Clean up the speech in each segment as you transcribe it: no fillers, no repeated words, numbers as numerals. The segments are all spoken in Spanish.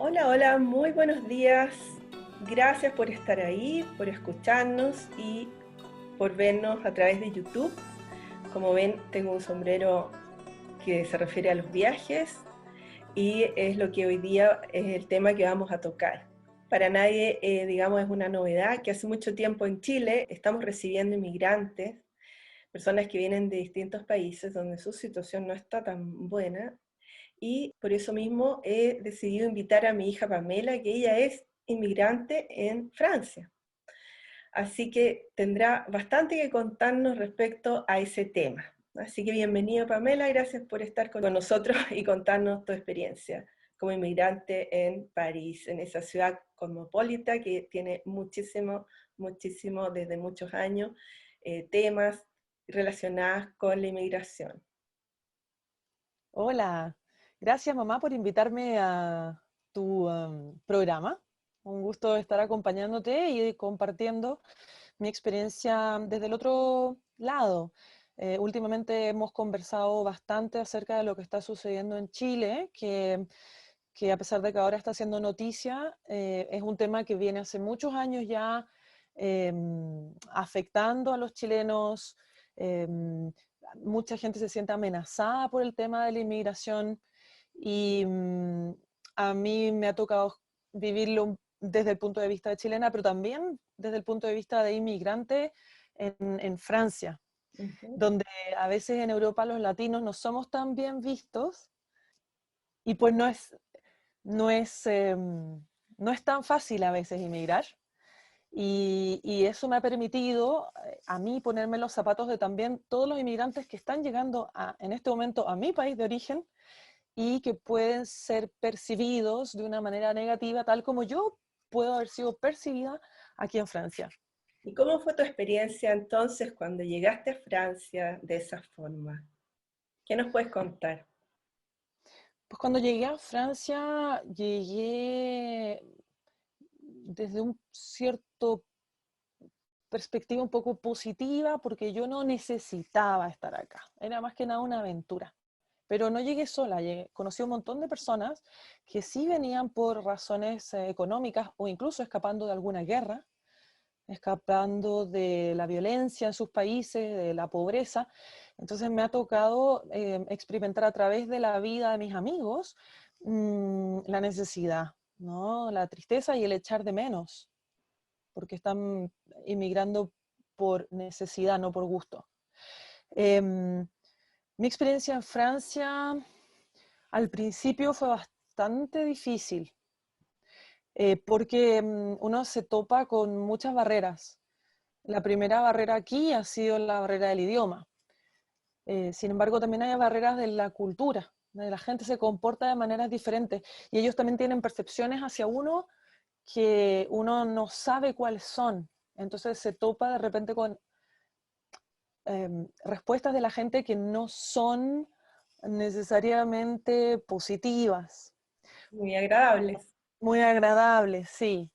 Hola, hola, muy buenos días. Gracias por estar ahí, por escucharnos y por vernos a través de YouTube. Como ven, tengo un sombrero que se refiere a los viajes y es lo que hoy día es el tema que vamos a tocar. Para nadie, digamos, es una novedad que hace mucho tiempo en Chile estamos recibiendo inmigrantes, personas que vienen de distintos países donde su situación no está tan buena, y por eso mismo he decidido invitar a mi hija Pamela, que ella es inmigrante en Francia. Así que tendrá bastante que contarnos respecto a ese tema. Así que bienvenida Pamela, gracias por estar con nosotros y contarnos tu experiencia como inmigrante en París, en esa ciudad cosmopolita que tiene muchísimo, muchísimo, desde muchos años, temas relacionados con la inmigración. Hola, gracias mamá por invitarme a tu programa. Un gusto estar acompañándote y compartiendo mi experiencia desde el otro lado. Últimamente hemos conversado bastante acerca de lo que está sucediendo en Chile, que a pesar de que ahora está haciendo noticia, es un tema que viene hace muchos años ya afectando a los chilenos. Mucha gente se siente amenazada por el tema de la inmigración y a mí me ha tocado vivirlo desde el punto de vista de chilena, pero también desde el punto de vista de inmigrante en Francia, Uh -huh. donde a veces en Europa los latinos no somos tan bien vistos y pues no es tan fácil a veces emigrar. Y eso me ha permitido a mí ponerme los zapatos de también todos los inmigrantes que están llegando en este momento a mi país de origen y que pueden ser percibidos de una manera negativa, tal como yo puedo haber sido percibida aquí en Francia. ¿Y cómo fue tu experiencia entonces cuando llegaste a Francia de esa forma? ¿Qué nos puedes contar? Pues cuando llegué a Francia, llegué desde un cierto perspectiva un poco positiva porque yo no necesitaba estar acá. Era más que nada una aventura. Pero no llegué sola, conocí un montón de personas que sí venían por razones económicas o incluso escapando de alguna guerra, escapando de la violencia en sus países, de la pobreza. Entonces me ha tocado experimentar a través de la vida de mis amigos la necesidad, ¿no? La tristeza y el echar de menos, porque están inmigrando por necesidad, no por gusto. Mi experiencia en Francia al principio fue bastante difícil, porque uno se topa con muchas barreras. La primera barrera aquí ha sido la barrera del idioma. Sin embargo, también hay barreras de la cultura. La gente se comporta de maneras diferentes y ellos también tienen percepciones hacia uno que uno no sabe cuáles son. Entonces se topa de repente con respuestas de la gente que no son necesariamente positivas. Muy agradables. Muy agradables, sí.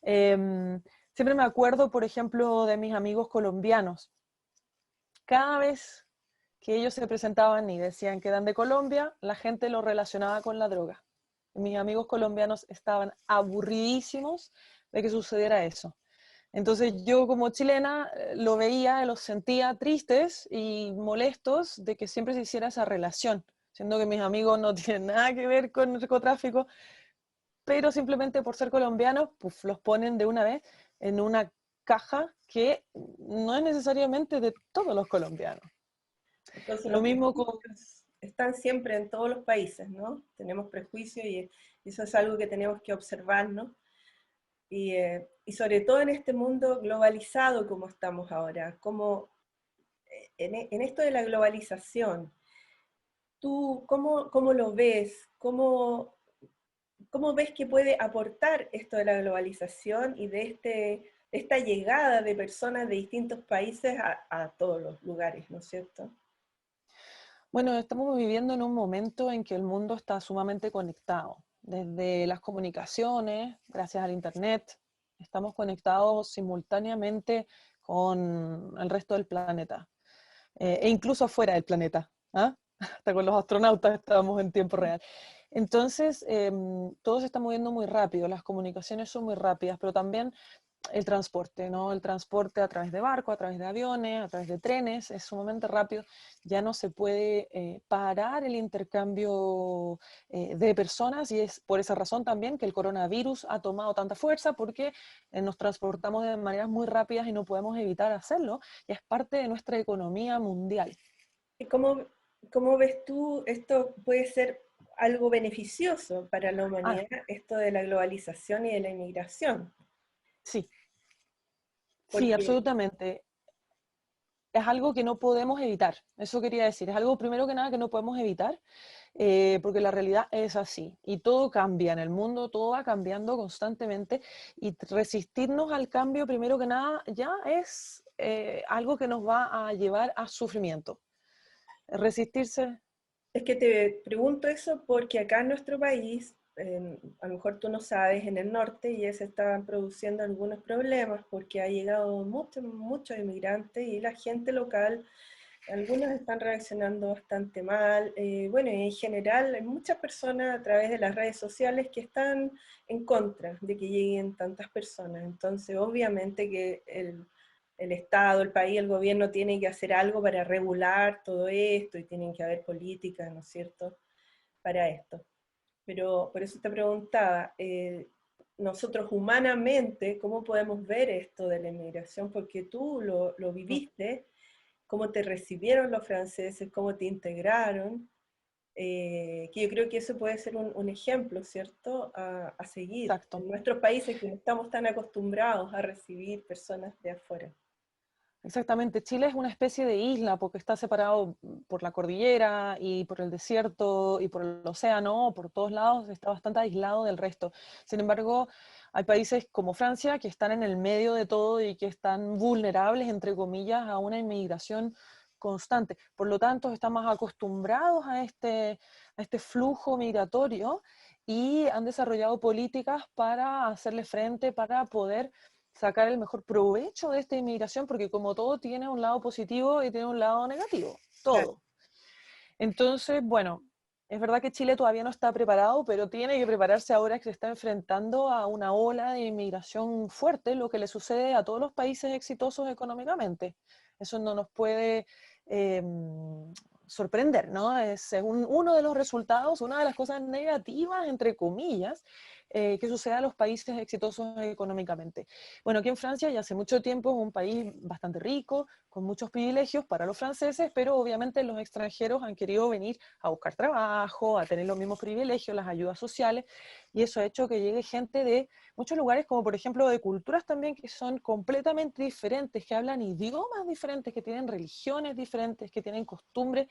Siempre me acuerdo, por ejemplo, de mis amigos colombianos. Cada vez que ellos se presentaban y decían que eran de Colombia, la gente lo relacionaba con la droga. Mis amigos colombianos estaban aburridísimos de que sucediera eso. Entonces yo como chilena lo veía, los sentía tristes y molestos de que siempre se hiciera esa relación, siendo que mis amigos no tienen nada que ver con narcotráfico, pero simplemente por ser colombianos, pues los ponen de una vez en una caja que no es necesariamente de todos los colombianos. Entonces Lo los mismo con... prejuicios están siempre en todos los países, ¿no? Tenemos prejuicios y eso es algo que tenemos que observarnos. Y sobre todo en este mundo globalizado como estamos ahora, como en esto de la globalización, ¿tú cómo lo ves? ¿Cómo ves que puede aportar esto de la globalización y de esta llegada de personas de distintos países a todos los lugares, ¿no es cierto? Bueno, estamos viviendo en un momento en que el mundo está sumamente conectado. Desde las comunicaciones, gracias al Internet, estamos conectados simultáneamente con el resto del planeta, e incluso fuera del planeta. ¿Ah? Hasta con los astronautas estábamos en tiempo real. Entonces, todo se está moviendo muy rápido, las comunicaciones son muy rápidas, pero también el transporte, ¿no? El transporte a través de barco, a través de aviones, a través de trenes, es sumamente rápido. Ya no se puede parar el intercambio de personas y es por esa razón también que el coronavirus ha tomado tanta fuerza porque nos transportamos de maneras muy rápidas y no podemos evitar hacerlo. Y es parte de nuestra economía mundial. ¿Y cómo ves tú esto puede ser algo beneficioso para la Ah, humanidad, esto de la globalización y de la inmigración? sí, sí, Porque absolutamente. Es algo que no podemos evitar, eso quería decir, es algo primero que nada que no podemos evitar, porque la realidad es así, y todo cambia en el mundo, todo va cambiando constantemente, y resistirnos al cambio primero que nada ya es algo que nos va a llevar a sufrimiento. Resistirse, es que te pregunto eso porque acá en nuestro país, a lo mejor tú no sabes, en el norte ya se están produciendo algunos problemas porque ha llegado muchos inmigrantes y la gente local, algunos están reaccionando bastante mal. Bueno, y en general hay muchas personas a través de las redes sociales que están en contra de que lleguen tantas personas. Entonces, obviamente que el Estado, el país, el gobierno tiene que hacer algo para regular todo esto y tienen que haber políticas, ¿no es cierto?, para esto. Pero por eso te preguntaba, nosotros humanamente, ¿cómo podemos ver esto de la inmigración? Porque tú lo viviste, cómo te recibieron los franceses, cómo te integraron, que yo creo que eso puede ser un ejemplo, ¿cierto?, a seguir exacto. en nuestros países que no estamos tan acostumbrados a recibir personas de afuera. Exactamente, Chile es una especie de isla porque está separado por la cordillera y por el desierto y por el océano, por todos lados, está bastante aislado del resto. Sin embargo, hay países como Francia que están en el medio de todo y que están vulnerables, entre comillas, a una inmigración constante. Por lo tanto, están más acostumbrados a este flujo migratorio y han desarrollado políticas para hacerle frente, para poder sacar el mejor provecho de esta inmigración, porque como todo tiene un lado positivo y tiene un lado negativo, Claro, todo. Entonces, bueno, es verdad que Chile todavía no está preparado, pero tiene que prepararse ahora que se está enfrentando a una ola de inmigración fuerte, lo que le sucede a todos los países exitosos económicamente. Eso no nos puede eh, sorprender, ¿no? Es uno de los resultados, una de las cosas negativas, entre comillas, que sucede a los países exitosos económicamente. Bueno, aquí en Francia ya hace mucho tiempo es un país bastante rico, con muchos privilegios para los franceses, pero obviamente los extranjeros han querido venir a buscar trabajo, a tener los mismos privilegios, las ayudas sociales, y eso ha hecho que llegue gente de muchos lugares, como por ejemplo de culturas también que son completamente diferentes, que hablan idiomas diferentes, que tienen religiones diferentes, que tienen costumbres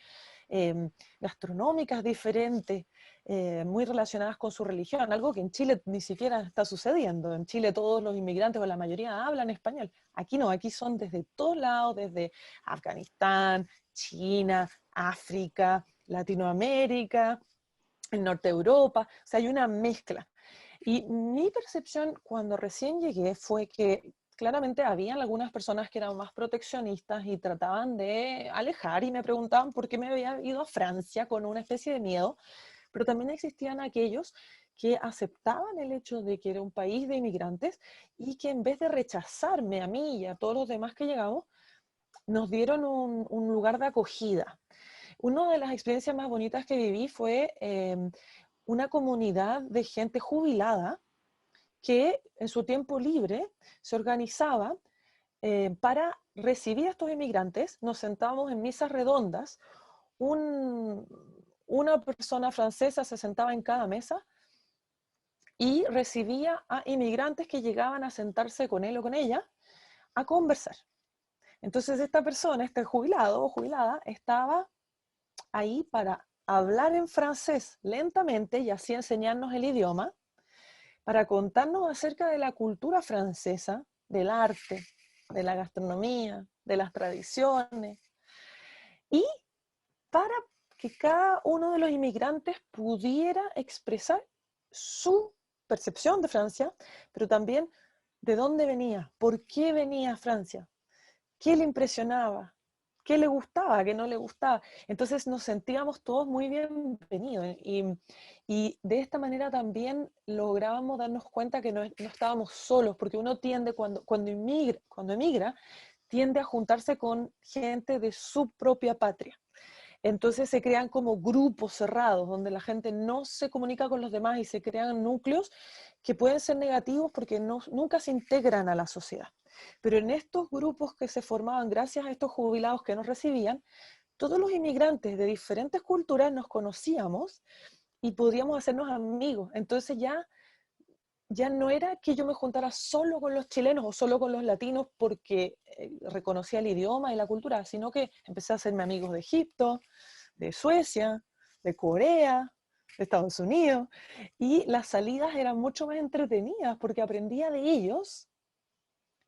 gastronómicas diferentes, muy relacionadas con su religión, algo que en Chile ni siquiera está sucediendo. En Chile todos los inmigrantes o la mayoría hablan español. Aquí no, aquí son desde todos lados, desde Afganistán, China, África, Latinoamérica, el norte de Europa, o sea, hay una mezcla. Y mi percepción cuando recién llegué fue que claramente habían algunas personas que eran más proteccionistas y trataban de alejar y me preguntaban por qué me había ido a Francia con una especie de miedo, pero también existían aquellos que aceptaban el hecho de que era un país de inmigrantes y que en vez de rechazarme a mí y a todos los demás que llegamos, nos dieron un lugar de acogida. Una de las experiencias más bonitas que viví fue una comunidad de gente jubilada que en su tiempo libre se organizaba para recibir a estos inmigrantes. Nos sentábamos en mesas redondas, un, una persona francesa se sentaba en cada mesa y recibía a inmigrantes que llegaban a sentarse con él o con ella a conversar. Entonces esta persona, este jubilado o jubilada, estaba ahí para hablar en francés lentamente y así enseñarnos el idioma, para contarnos acerca de la cultura francesa, del arte, de la gastronomía, de las tradiciones, y para que cada uno de los inmigrantes pudiera expresar su percepción de Francia, pero también de dónde venía, por qué venía a Francia, qué le impresionaba, qué le gustaba, qué no le gustaba. Entonces nos sentíamos todos muy bienvenidos y de esta manera también lográbamos darnos cuenta que no estábamos solos, porque uno tiende, cuando emigra, tiende a juntarse con gente de su propia patria. Entonces se crean como grupos cerrados, donde la gente no se comunica con los demás y se crean núcleos que pueden ser negativos porque nunca se integran a la sociedad. Pero en estos grupos que se formaban gracias a estos jubilados que nos recibían, todos los inmigrantes de diferentes culturas nos conocíamos y podíamos hacernos amigos. Entonces ya no era que yo me juntara solo con los chilenos o solo con los latinos porque reconocía el idioma y la cultura, sino que empecé a hacerme amigos de Egipto, de Suecia, de Corea, de Estados Unidos, y las salidas eran mucho más entretenidas porque aprendía de ellos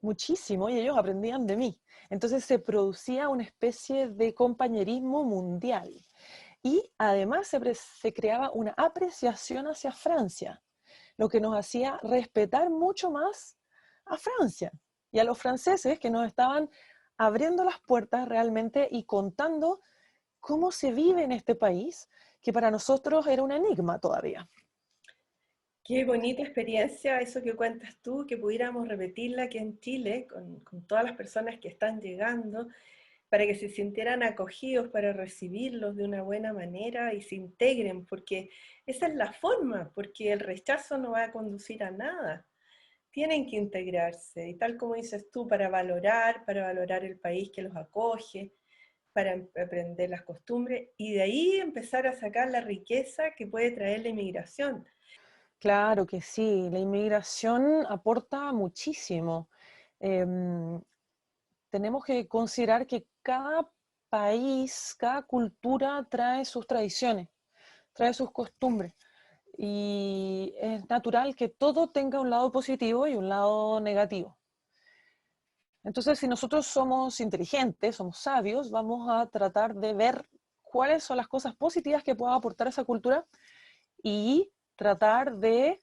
muchísimo y ellos aprendían de mí. Entonces se producía una especie de compañerismo mundial y además se creaba una apreciación hacia Francia, lo que nos hacía respetar mucho más a Francia y a los franceses que nos estaban abriendo las puertas realmente y contando cómo se vive en este país, que para nosotros era un enigma todavía. Qué bonita experiencia eso que cuentas tú, que pudiéramos repetirla aquí en Chile con todas las personas que están llegando, para que se sintieran acogidos, para recibirlos de una buena manera y se integren, porque esa es la forma, porque el rechazo no va a conducir a nada. Tienen que integrarse, y tal como dices tú, para valorar el país que los acoge, para aprender las costumbres, y de ahí empezar a sacar la riqueza que puede traer la inmigración. Claro que sí, la inmigración aporta muchísimo. Em, Tenemos que considerar que cada país, cada cultura trae sus tradiciones, trae sus costumbres. Y es natural que todo tenga un lado positivo y un lado negativo. Entonces, si nosotros somos inteligentes, somos sabios, vamos a tratar de ver cuáles son las cosas positivas que pueda aportar esa cultura y tratar de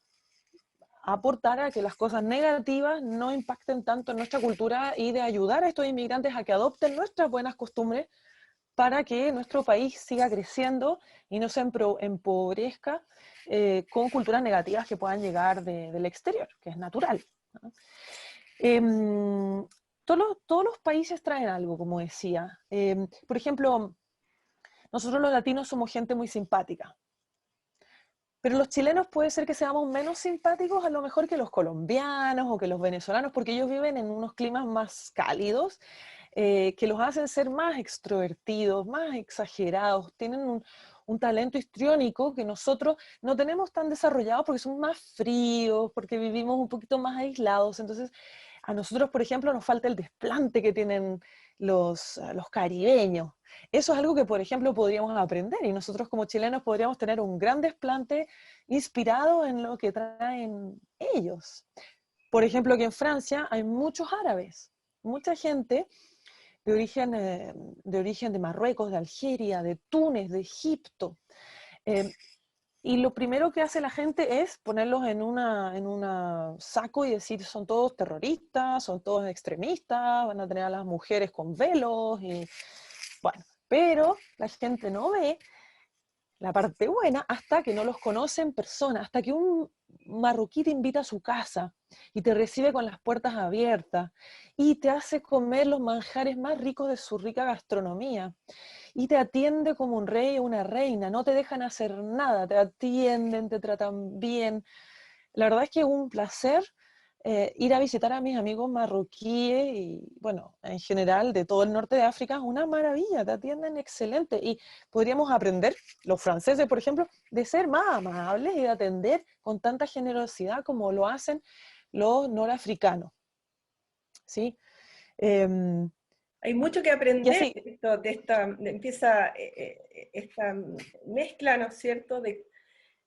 aportar a que las cosas negativas no impacten tanto en nuestra cultura y de ayudar a estos inmigrantes a que adopten nuestras buenas costumbres para que nuestro país siga creciendo y no se empobrezca con culturas negativas que puedan llegar del exterior, que es natural, ¿no? Todos los países traen algo, como decía. Por ejemplo, nosotros los latinos somos gente muy simpática, pero los chilenos puede ser que seamos menos simpáticos a lo mejor que los colombianos o que los venezolanos, porque ellos viven en unos climas más cálidos que los hacen ser más extrovertidos, más exagerados, tienen un talento histriónico que nosotros no tenemos tan desarrollado porque somos más fríos, porque vivimos un poquito más aislados. Entonces, a nosotros, por ejemplo, nos falta el desplante que tienen los caribeños. Eso es algo que, por ejemplo, podríamos aprender y nosotros como chilenos podríamos tener un gran desplante inspirado en lo que traen ellos. Por ejemplo, aquí en Francia hay muchos árabes, mucha gente de origen de Marruecos, de Algeria, de Túnez, de Egipto. Eh, y lo primero que hace la gente es ponerlos en una saco y decir son todos terroristas, son todos extremistas, van a tener a las mujeres con velos y bueno, pero la gente no ve la parte buena hasta que no los conoce en persona, hasta que un marroquí te invita a su casa y te recibe con las puertas abiertas y te hace comer los manjares más ricos de su rica gastronomía y te atiende como un rey o una reina, no te dejan hacer nada, te atienden, te tratan bien. La verdad es que es un placer ir a visitar a mis amigos marroquíes y, bueno, en general de todo el norte de África, es una maravilla, te atienden excelente y podríamos aprender, los franceses, por ejemplo, de ser más amables y de atender con tanta generosidad como lo hacen los norafricanos, ¿sí? Eh, Hay mucho que y aprender así, empieza esta mezcla, ¿no es cierto?,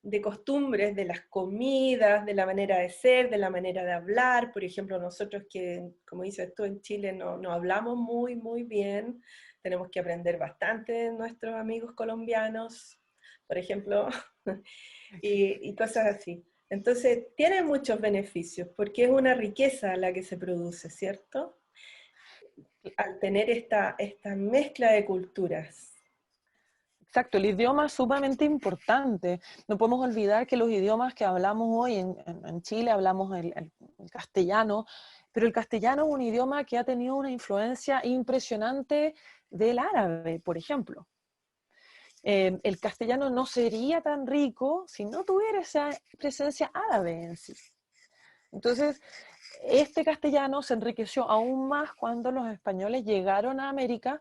de costumbres, de las comidas, de la manera de ser, de la manera de hablar. Por ejemplo, nosotros que, como dices tú, en Chile no hablamos muy bien, tenemos que aprender bastante de nuestros amigos colombianos, por ejemplo, y cosas así. Entonces, tiene muchos beneficios, porque es una riqueza la que se produce, ¿cierto? al tener esta mezcla de culturas. Exacto, el idioma es sumamente importante. No podemos olvidar que los idiomas que hablamos hoy en Chile, hablamos el castellano, pero el castellano es un idioma que ha tenido una influencia impresionante del árabe, por ejemplo. El castellano no sería tan rico si no tuviera esa presencia árabe en sí. Entonces, este castellano se enriqueció aún más cuando los españoles llegaron a América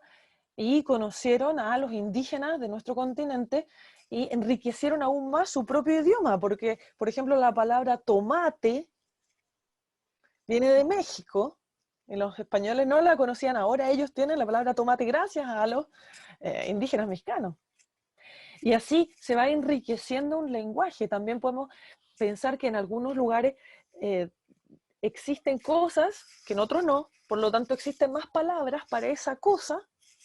y conocieron a los indígenas de nuestro continente y enriquecieron aún más su propio idioma, porque, por ejemplo, la palabra tomate viene de México, y los españoles no la conocían, ahora ellos tienen la palabra tomate gracias a los indígenas mexicanos. Y así se va enriqueciendo un lenguaje. También podemos pensar que en algunos lugares eh, existen cosas que en otros no, por lo tanto existen más palabras para esa cosa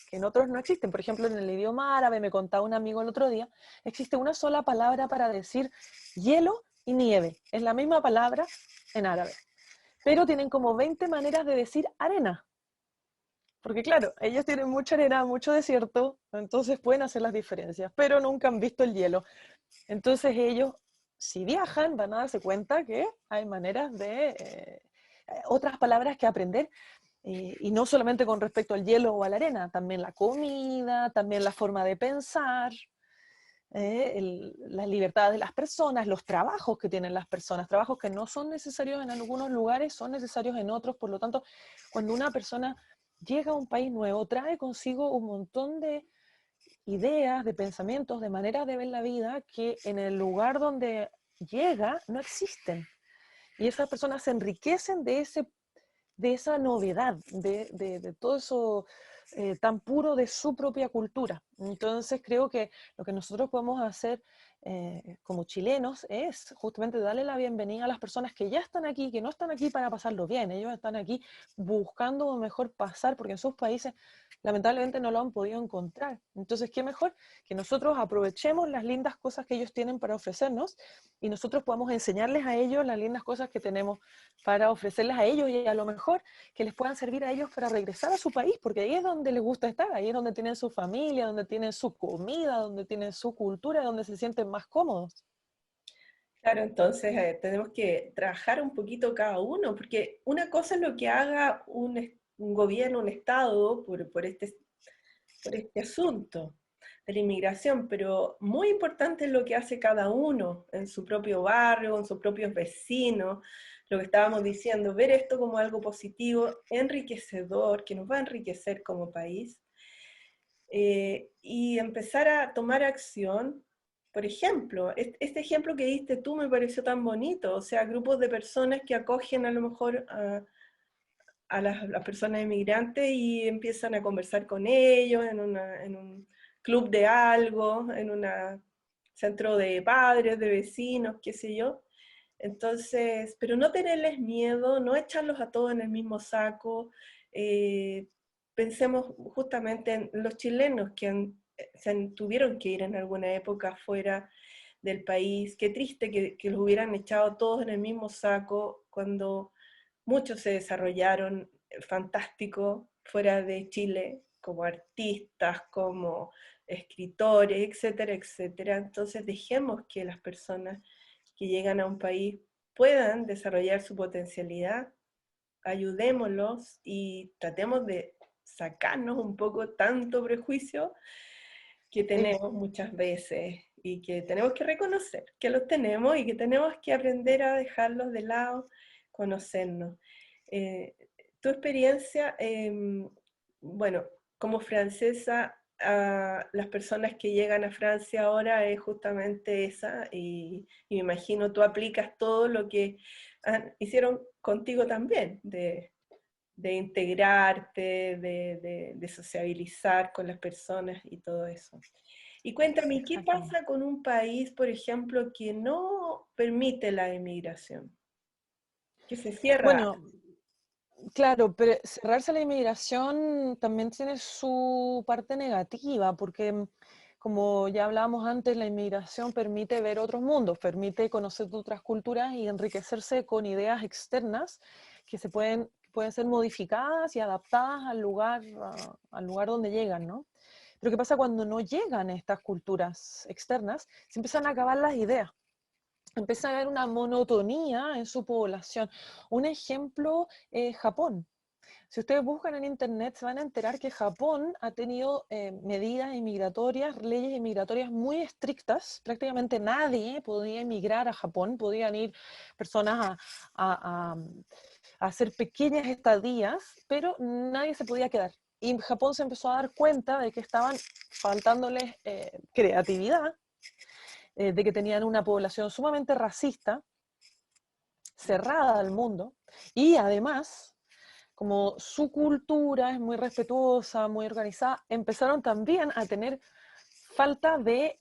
que en otros no existen. Por ejemplo, en el idioma árabe, me contaba un amigo el otro día, existe una sola palabra para decir hielo y nieve. Es la misma palabra en árabe. Pero tienen como 20 maneras de decir arena. Porque claro, ellos tienen mucha arena, mucho desierto, entonces pueden hacer las diferencias, pero nunca han visto el hielo. Entonces ellos, si viajan, van a darse cuenta que hay maneras de otras palabras que aprender, y no solamente con respecto al hielo o a la arena, también la comida, también la forma de pensar, las libertades de las personas, los trabajos que tienen las personas, trabajos que no son necesarios en algunos lugares, son necesarios en otros. Por lo tanto, cuando una persona llega a un país nuevo, trae consigo un montón de ideas, de pensamientos, de maneras de ver la vida que en el lugar donde llega no existen. Y esas personas se enriquecen de esa novedad, de todo eso tan puro de su propia cultura. Entonces creo que lo que nosotros podemos hacer como chilenos es justamente darle la bienvenida a las personas que ya están aquí, que no están aquí para pasarlo bien, ellos están aquí buscando un mejor pasar porque en sus países lamentablemente no lo han podido encontrar. Entonces, ¿qué mejor que nosotros aprovechemos las lindas cosas que ellos tienen para ofrecernos y nosotros podamos enseñarles a ellos las lindas cosas que tenemos para ofrecerles a ellos y a lo mejor que les puedan servir a ellos para regresar a su país, porque ahí es donde les gusta estar, ahí es donde tienen su familia, donde tienen su comida, donde tienen su cultura, donde se sienten más cómodos. Claro, entonces tenemos que trabajar un poquito cada uno, porque una cosa es lo que haga un gobierno, un Estado, por este asunto de la inmigración, pero muy importante es lo que hace cada uno en su propio barrio, en sus propios vecinos, lo que estábamos diciendo, ver esto como algo positivo, enriquecedor, que nos va a enriquecer como país, y empezar a tomar acción. Por ejemplo, este ejemplo que diste tú me pareció tan bonito, o sea, grupos de personas que acogen a lo mejor a las personas inmigrantes y empiezan a conversar con ellos en un club de algo, en un centro de padres, de vecinos, qué sé yo. Entonces, pero no tenerles miedo, no echarlos a todos en el mismo saco. eh, Pensemos justamente en los chilenos que tuvieron que ir en alguna época fuera del país. Qué triste que los hubieran echado todos en el mismo saco cuando muchos se desarrollaron fantástico fuera de Chile, como artistas, como escritores, etcétera, etcétera. Entonces dejemos que las personas que llegan a un país puedan desarrollar su potencialidad, ayudémoslos y tratemos de sacarnos un poco tanto prejuicio que Sí, tenemos muchas veces y que tenemos que reconocer que los tenemos y que tenemos que aprender a dejarlos de lado, conocernos. Eh, Tu experiencia, bueno, como francesa, las personas que llegan a Francia ahora es justamente esa, y me imagino tú aplicas todo lo que hicieron contigo también, de integrarte, de sociabilizar con las personas y todo eso. Y cuéntame, ¿qué exactamente. pasa con un país, por ejemplo, que no permite la inmigración? Que se cierra. Bueno, claro, pero cerrarse a la inmigración también tiene su parte negativa, porque como ya hablábamos antes, la inmigración permite ver otros mundos, permite conocer otras culturas y enriquecerse con ideas externas que pueden ser modificadas y adaptadas al lugar donde llegan, ¿no? Pero ¿qué pasa cuando no llegan estas culturas externas? Se empiezan a acabar las ideas. Empieza a haber una monotonía en su población. Un ejemplo es Japón. Si ustedes buscan en internet se van a enterar que Japón ha tenido medidas inmigratorias, leyes inmigratorias muy estrictas. Prácticamente nadie podía emigrar a Japón, podían ir personas a hacer pequeñas estadías, pero nadie se podía quedar. Y Japón se empezó a dar cuenta de que estaban faltándoles creatividad, de que tenían una población sumamente racista, cerrada al mundo, y además, como su cultura es muy respetuosa, muy organizada, empezaron también a tener falta de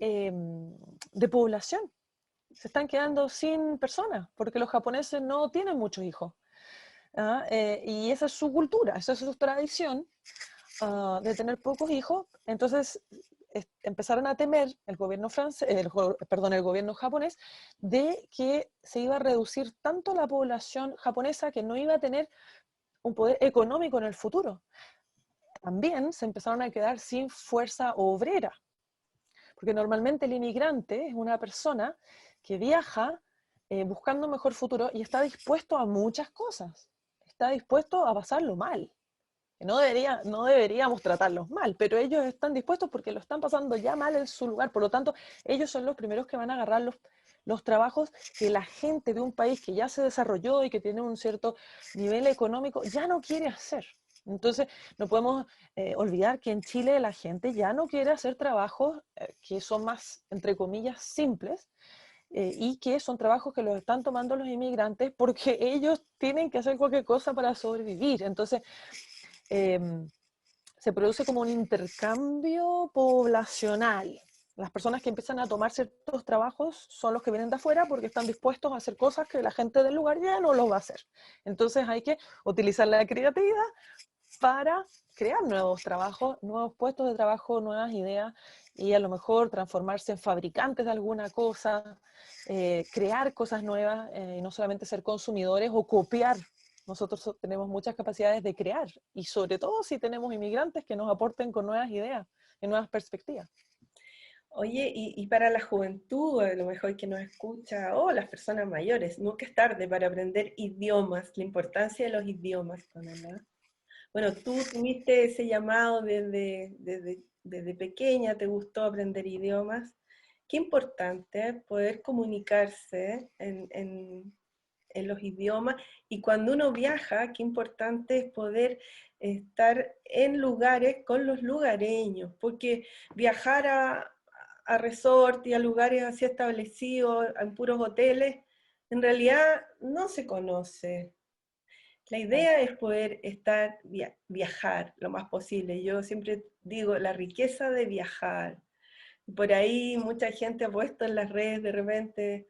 población. Se están quedando sin personas, porque los japoneses no tienen muchos hijos. Y esa es su cultura, esa es su tradición, de tener pocos hijos. Entonces empezaron a temer el gobierno francés, el gobierno japonés, de que se iba a reducir tanto la población japonesa que no iba a tener un poder económico en el futuro. También se empezaron a quedar sin fuerza obrera, porque normalmente el inmigrante es una persona que viaja buscando un mejor futuro y está dispuesto a muchas cosas, está dispuesto a pasarlo mal. No deberíamos tratarlos mal, pero ellos están dispuestos porque lo están pasando ya mal en su lugar. Por lo tanto, ellos son los primeros que van a agarrar los trabajos que la gente de un país que ya se desarrolló y que tiene un cierto nivel económico ya no quiere hacer. Entonces, no podemos olvidar que en Chile la gente ya no quiere hacer trabajos que son más, entre comillas, simples, y que son trabajos que los están tomando los inmigrantes porque ellos tienen que hacer cualquier cosa para sobrevivir. Entonces, se produce como un intercambio poblacional. Las personas que empiezan a tomar ciertos trabajos son los que vienen de afuera porque están dispuestos a hacer cosas que la gente del lugar ya no los va a hacer. Entonces hay que utilizar la creatividad para crear nuevos trabajos, nuevos puestos de trabajo, nuevas ideas y a lo mejor transformarse en fabricantes de alguna cosa, crear cosas nuevas y no solamente ser consumidores o copiar. Nosotros tenemos muchas capacidades de crear y sobre todo si tenemos inmigrantes que nos aporten con nuevas ideas y nuevas perspectivas. Oye, y para la juventud, a lo mejor que nos escucha, o las personas mayores, nunca es tarde para aprender idiomas, la importancia de los idiomas, Pamela. Bueno, tú tuviste ese llamado desde pequeña, te gustó aprender idiomas. Qué importante poder comunicarse en los idiomas, y cuando uno viaja, qué importante es poder estar en lugares con los lugareños, porque viajar a resort y a lugares así establecidos, en puros hoteles, en realidad no se conoce. La idea es poder viajar lo más posible. Yo siempre digo la riqueza de viajar. Por ahí mucha gente ha puesto en las redes de repente,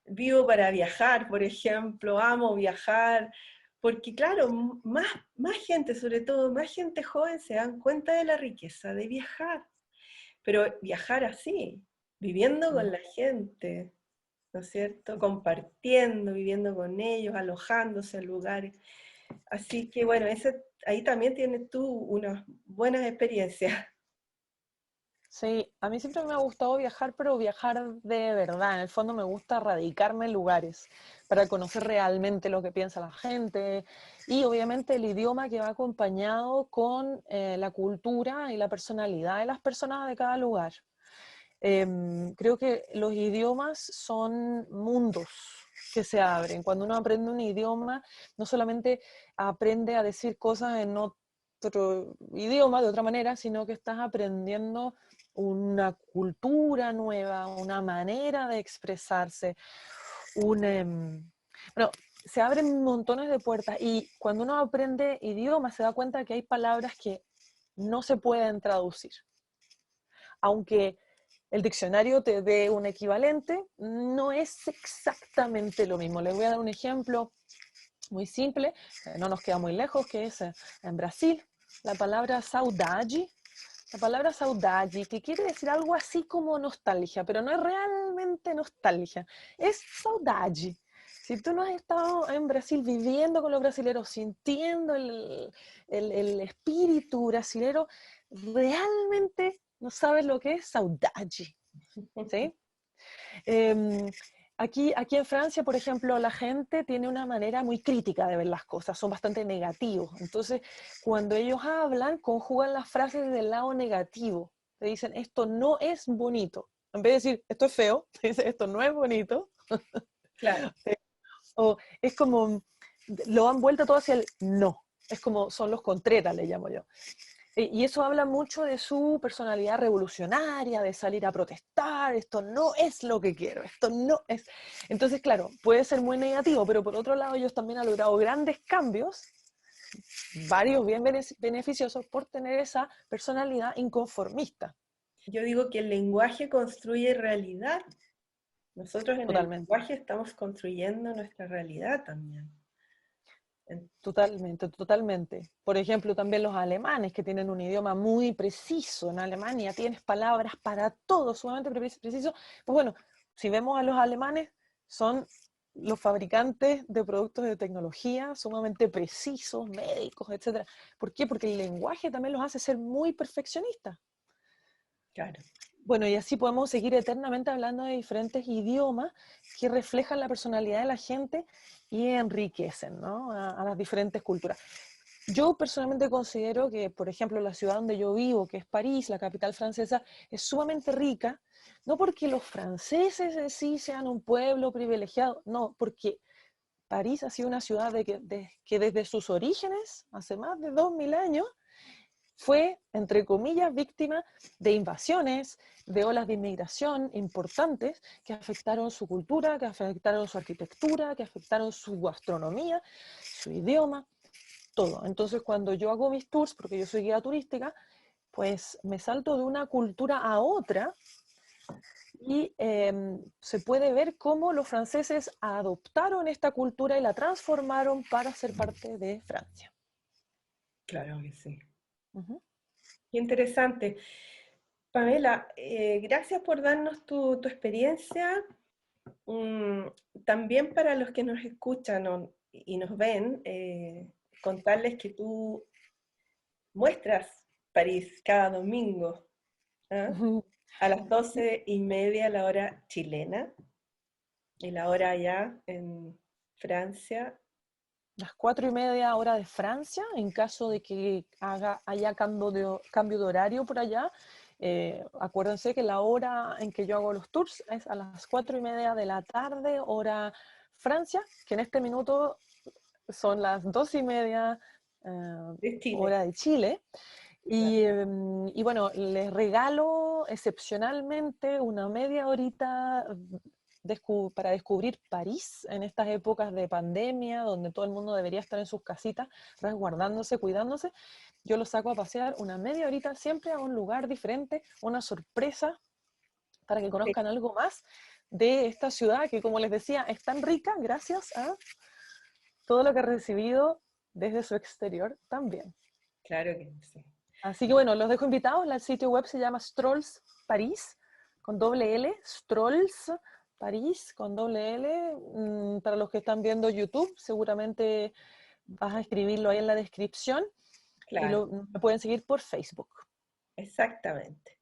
vivo para viajar, por ejemplo, amo viajar, porque claro, más gente, sobre todo más gente joven, se dan cuenta de la riqueza de viajar, pero viajar así, viviendo con la gente, ¿no es cierto? Compartiendo, viviendo con ellos, alojándose en lugares. Así que bueno, ahí también tienes tú unas buenas experiencias. Sí, a mí siempre me ha gustado viajar, pero viajar de verdad. En el fondo me gusta radicarme en lugares para conocer realmente lo que piensa la gente y obviamente el idioma que va acompañado con la cultura y la personalidad de las personas de cada lugar. Creo que los idiomas son mundos que se abren. Cuando uno aprende un idioma, no solamente aprende a decir cosas en otro idioma de otra manera, sino que estás aprendiendo una cultura nueva, una manera de expresarse, bueno, se abren montones de puertas y cuando uno aprende idiomas se da cuenta que hay palabras que no se pueden traducir. Aunque el diccionario te dé un equivalente, no es exactamente lo mismo. Les voy a dar un ejemplo muy simple, no nos queda muy lejos, que es en Brasil, la palabra saudade. La palabra saudade, que quiere decir algo así como nostalgia, pero no es realmente nostalgia, es saudade. Si tú no has estado en Brasil viviendo con los brasileros, sintiendo el espíritu brasilero, realmente no sabes lo que es saudade, ¿sí? Eh, aquí en Francia, por ejemplo, la gente tiene una manera muy crítica de ver las cosas, son bastante negativos. Entonces, cuando ellos hablan, conjugan las frases del lado negativo. Te dicen, esto no es bonito. En vez de decir, esto es feo, te dicen, esto no es bonito. Claro. O es como, lo han vuelto todo hacia el no. Es como, son los contreras, le llamo yo. Y eso habla mucho de su personalidad revolucionaria, de salir a protestar, esto no es lo que quiero, esto no es. Entonces, claro, puede ser muy negativo, pero por otro lado ellos también han logrado grandes cambios, varios bien beneficiosos por tener esa personalidad inconformista. Yo digo que el lenguaje construye realidad. Nosotros en el Totalmente. lenguaje estamos construyendo nuestra realidad también. Totalmente, totalmente. Por ejemplo, también los alemanes, que tienen un idioma muy preciso. En Alemania tienes palabras para todo, sumamente preciso. Pues bueno, si vemos a los alemanes, son los fabricantes de productos de tecnología sumamente precisos, médicos, etc. ¿Por qué? Porque el lenguaje también los hace ser muy perfeccionistas. Claro. Bueno, y así podemos seguir eternamente hablando de diferentes idiomas que reflejan la personalidad de la gente y enriquecen, ¿no? a las diferentes culturas. Yo personalmente considero que, por ejemplo, la ciudad donde yo vivo, que es París, la capital francesa, es sumamente rica, no porque los franceses en sí sean un pueblo privilegiado, no, porque París ha sido una ciudad que desde sus orígenes, hace más de 2000 años, fue, entre comillas, víctima de invasiones, de olas de inmigración importantes que afectaron su cultura, que afectaron su arquitectura, que afectaron su gastronomía, su idioma, todo. Entonces, cuando yo hago mis tours, porque yo soy guía turística, pues me salto de una cultura a otra y se puede ver cómo los franceses adoptaron esta cultura y la transformaron para ser parte de Francia. Claro que sí. Uh-huh. Qué interesante. Pamela, gracias por darnos tu experiencia. Mm, también para los que nos escuchan y nos ven, contarles que tú muestras París cada domingo, ¿ah? Uh-huh. A las 12:30 la hora chilena y la hora allá en Francia. Las 4:30 hora de Francia, en caso de que haya cambio de horario por allá. Acuérdense que la hora en que yo hago los tours es a las 4:30 de la tarde, hora Francia, que en este minuto son las 2:30 De Chile. hora de Chile. Y bueno, les regalo excepcionalmente una media horita para descubrir París en estas épocas de pandemia, donde todo el mundo debería estar en sus casitas, resguardándose, cuidándose. Yo los saco a pasear una media horita siempre a un lugar diferente, una sorpresa para que Sí, conozcan algo más de esta ciudad que, como les decía, es tan rica gracias a todo lo que ha recibido desde su exterior también. claro que sí. Así que bueno, los dejo invitados. El sitio web se llama Strolls París, con doble L, Strolls París, con doble L. Para los que están viendo YouTube, seguramente vas a escribirlo ahí en la descripción y Claro, me pueden seguir por Facebook. exactamente.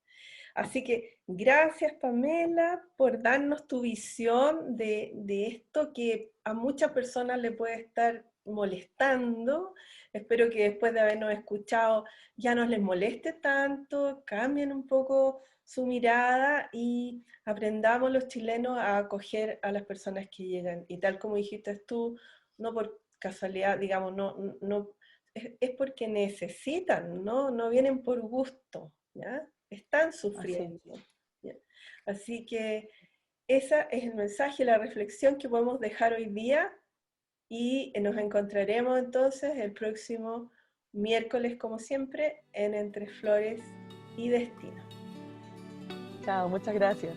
Así que gracias, Pamela, por darnos tu visión de esto que a muchas personas le puede estar molestando. Espero que después de habernos escuchado ya no les moleste tanto, cambien un poco su mirada y aprendamos los chilenos a acoger a las personas que llegan. Y tal como dijiste tú, no por casualidad, digamos, no es porque necesitan, no vienen por gusto, ¿ya? Están Así es. sufriendo, ¿ya? Así que ese es el mensaje, la reflexión que podemos dejar hoy día y nos encontraremos entonces el próximo miércoles, como siempre, en Entre Flores y Destino. Chao, muchas gracias.